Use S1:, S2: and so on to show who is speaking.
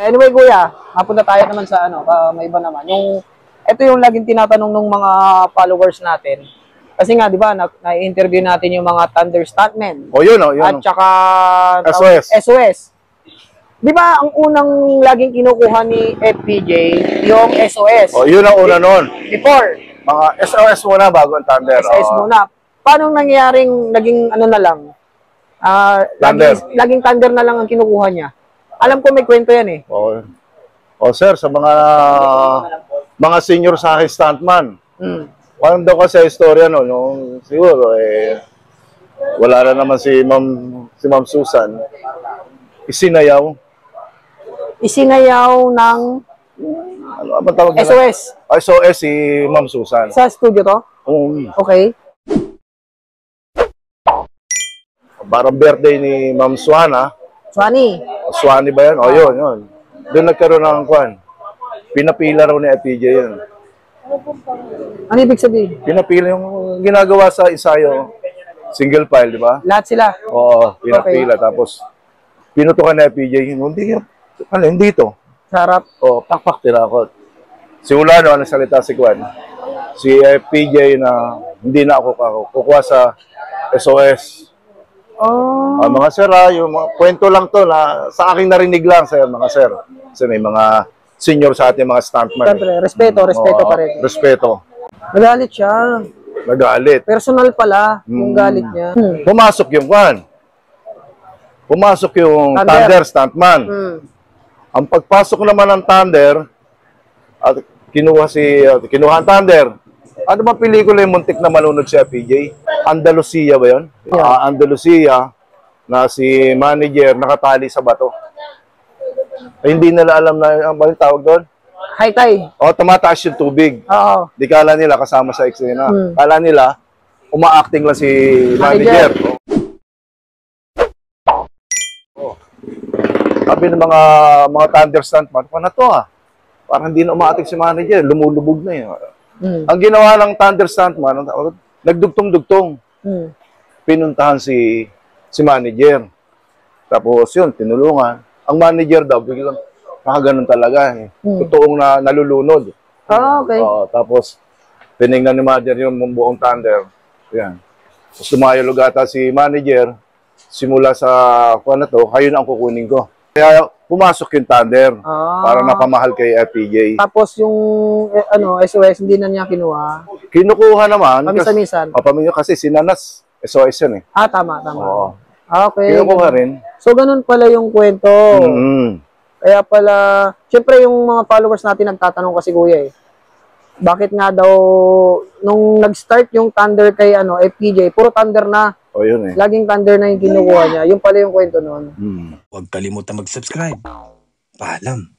S1: Anyway, kuya, mapunta tayo naman sa ano, may iba naman. Ito yung laging tinatanong ng mga followers natin. Kasi nga, di ba, na-interview natin yung mga Thunder Stuntmen.
S2: O yun, o yun.
S1: At saka
S2: SOS.
S1: SOS. Di ba, ang unang laging kinukuha ni FPJ, yung SOS.
S2: O yun ang una nun.
S1: Before.
S2: Mga SOS muna bago ang Thunder.
S1: SOS muna. Paano nangyaring naging ano na lang?
S2: Thunder.
S1: Laging Thunder na lang ang kinukuha niya. Alam ko may kwento yan eh.
S2: O sir, sa mga senior sa akin stuntman. Parang daw kasi istorya no, siguro wala na naman si Ma'am Susan. Isinayaw
S1: ng
S2: ano ba tawag nila?
S1: SOS.
S2: SOS si Ma'am Susan.
S1: Sa studio to? Okay.
S2: Parang birthday ni Ma'am Suana. Suani ba yan? O yun. Doon nagkaroon ng kwan. Pinapila raw ni FPJ yun.
S1: Ano ibig sabihin?
S2: Pinapila yung ginagawa sa ensayo. Single file, di ba?
S1: Lahat sila?
S2: Oo, pinapila. Okay. Tapos, pinutukan na FPJ. Hindi ito.
S1: Sarap.
S2: O, pakpak, tirakot. Simula no, salita si Kwan. Si FPJ na hindi na ako kukuha sa SOS. Mga sir, yung mga kwento lang to na sa aking narinig lang, sir, mga sir. Kasi may mga senior sa ating mga stuntman.
S1: Siyempre, respeto pa rin.
S2: Respeto.
S1: Nagalit siya.
S2: Nagalit.
S1: Personal pala yung galit niya.
S2: Pumasok yung Kwan. Pumasok yung Thunder stuntman. Ang pagpasok naman ng Thunder, at kinuha ang Thunder. Ano ba pelikula yung muntik na malunod si FPJ? Andalusia ba yun?
S1: Yeah.
S2: Andalusia, na si manager nakatali sa bato. Hindi nila alam na ang tawag doon?
S1: High tide.
S2: O, tumataas yung tubig.
S1: Oo.
S2: Di kala nila kasama sa eksena. Kala nila, uma-acting lang si manager. Sabi ng mga Thunder stuntman, paano to parang hindi na uma-acting si manager, lumulubog na yun. Ang ginawa ng Thunder stuntman, nagdugtong-dugtong. Pinuntahan si manager. Tapos yun, tinulungan. Ang manager daw, biglang nakaganon talaga. Totoong nalulunod.
S1: Okay.
S2: Tapos, tinignan ni manager yung buong Thunder. Yan. Tapos lumayalog ata si manager. Simula sa kung ano to, kayo na ang kukunin ko. Kaya pumasok yung Thunder. Para napamahal kay FPJ.
S1: Tapos yung SOS, hindi na niya kinuha.
S2: Kinukuha naman.
S1: Pamisa-misan.
S2: Kasi sinanas. SOS yan eh.
S1: Tama.
S2: Oo.
S1: Okay.
S2: Kinukuha rin.
S1: So, ganun pala yung kwento. Kaya pala, syempre yung mga followers natin nagtatanong kasi kuya bakit nga daw, nung nag-start yung Thunder kay FPJ, puro Thunder na.
S2: Yun eh.
S1: Laging Thunder na yung kinukuha niya. Yung pala yung kwento nun.
S3: Huwag kalimutan mag-subscribe. Paalam.